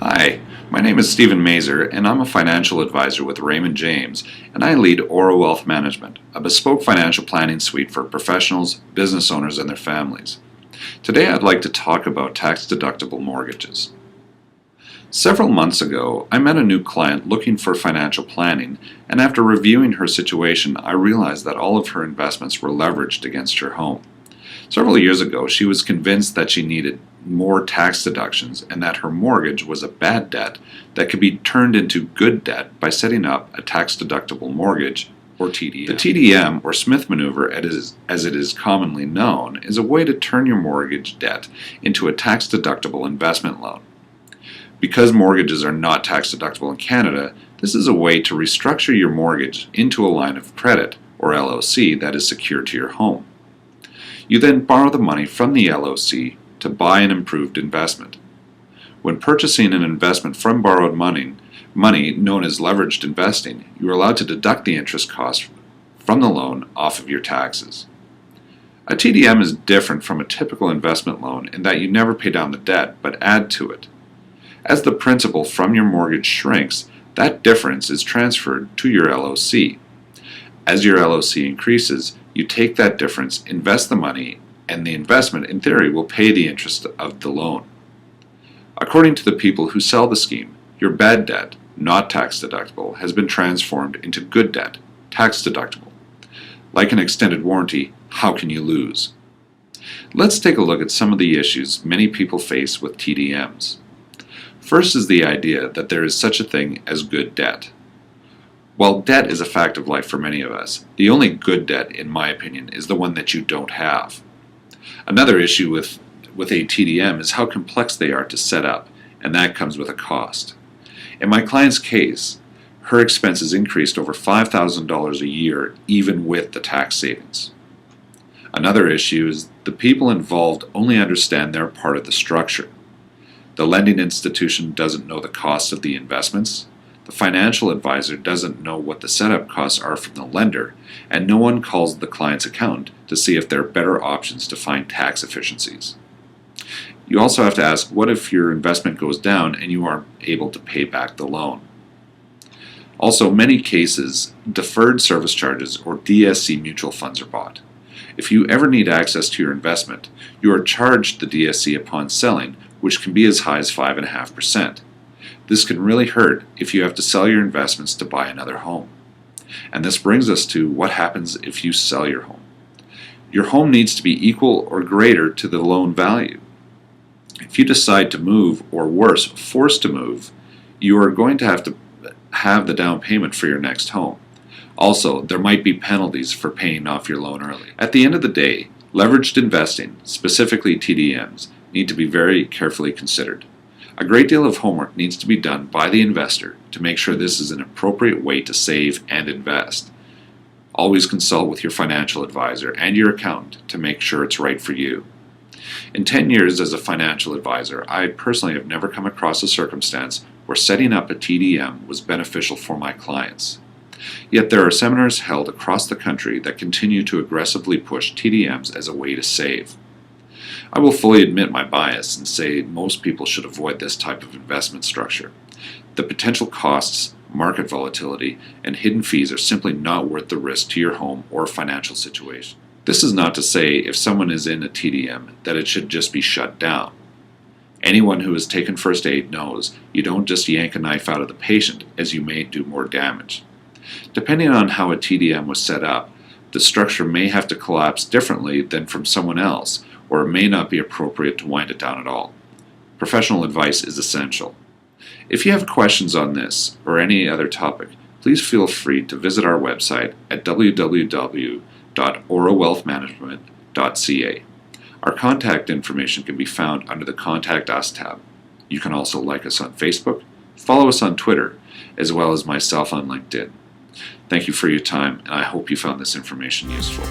Hi, my name is Stephen Mazer, and I'm a financial advisor with Raymond James, and I lead Oro Wealth Management, a bespoke financial planning suite for professionals, business owners, and their families. Today I'd like to talk about tax-deductible mortgages. Several months ago, I met a new client looking for financial planning, and after reviewing her situation, I realized that all of her investments were leveraged against her home. Several years ago, she was convinced that she needed more tax deductions and that her mortgage was a bad debt that could be turned into good debt by setting up a tax-deductible mortgage, or TDM. The TDM, or Smith maneuver as it is commonly known, is a way to turn your mortgage debt into a tax-deductible investment loan. Because mortgages are not tax-deductible in Canada, this is a way to restructure your mortgage into a line of credit, or LOC, that is secured to your home. You then borrow the money from the LOC to buy an improved investment. When purchasing an investment from borrowed money known as leveraged investing, you are allowed to deduct the interest cost from the loan off of your taxes. A TDM is different from a typical investment loan in that you never pay down the debt but add to it. As the principal from your mortgage shrinks, that difference is transferred to your LOC. As your LOC increases, you take that difference, invest the money, and the investment, in theory, will pay the interest of the loan. According to the people who sell the scheme, your bad debt, not tax-deductible, has been transformed into good debt, tax-deductible. Like an extended warranty, how can you lose? Let's take a look at some of the issues many people face with TDMs. First is the idea that there is such a thing as good debt. While debt is a fact of life for many of us, the only good debt, in my opinion, is the one that you don't have. Another issue with a TDM is how complex they are to set up, and that comes with a cost. In my client's case, her expenses increased over $5,000 a year even with the tax savings. Another issue is the people involved only understand their part of the structure. The lending institution doesn't know the cost of the investments. The financial advisor doesn't know what the setup costs are from the lender, and no one calls the client's accountant to see if there are better options to find tax efficiencies. You also have to ask, what if your investment goes down and you aren't able to pay back the loan? Also, many cases, deferred service charges or DSC mutual funds are bought. If you ever need access to your investment, you are charged the DSC upon selling, which can be as high as 5.5%. This can really hurt if you have to sell your investments to buy another home. And this brings us to what happens if you sell your home. Your home needs to be equal or greater to the loan value. If you decide to move, or worse, forced to move, you are going to have the down payment for your next home. Also, there might be penalties for paying off your loan early. At the end of the day, leveraged investing, specifically TDMs, need to be very carefully considered. A great deal of homework needs to be done by the investor to make sure this is an appropriate way to save and invest. Always consult with your financial advisor and your accountant to make sure it's right for you. In 10 years as a financial advisor, I personally have never come across a circumstance where setting up a TDM was beneficial for my clients. Yet there are seminars held across the country that continue to aggressively push TDMs as a way to save. I will fully admit my bias and say most people should avoid this type of investment structure. The potential costs, market volatility, and hidden fees are simply not worth the risk to your home or financial situation. This is not to say if someone is in a TDM that it should just be shut down. Anyone who has taken first aid knows you don't just yank a knife out of the patient, as you may do more damage. Depending on how a TDM was set up, the structure may have to collapse differently than from someone else, or it may not be appropriate to wind it down at all. Professional advice is essential. If you have questions on this or any other topic, please feel free to visit our website at www.orowealthmanagement.ca. Our contact information can be found under the Contact Us tab. You can also like us on Facebook, follow us on Twitter, as well as myself on LinkedIn. Thank you for your time, and I hope you found this information useful.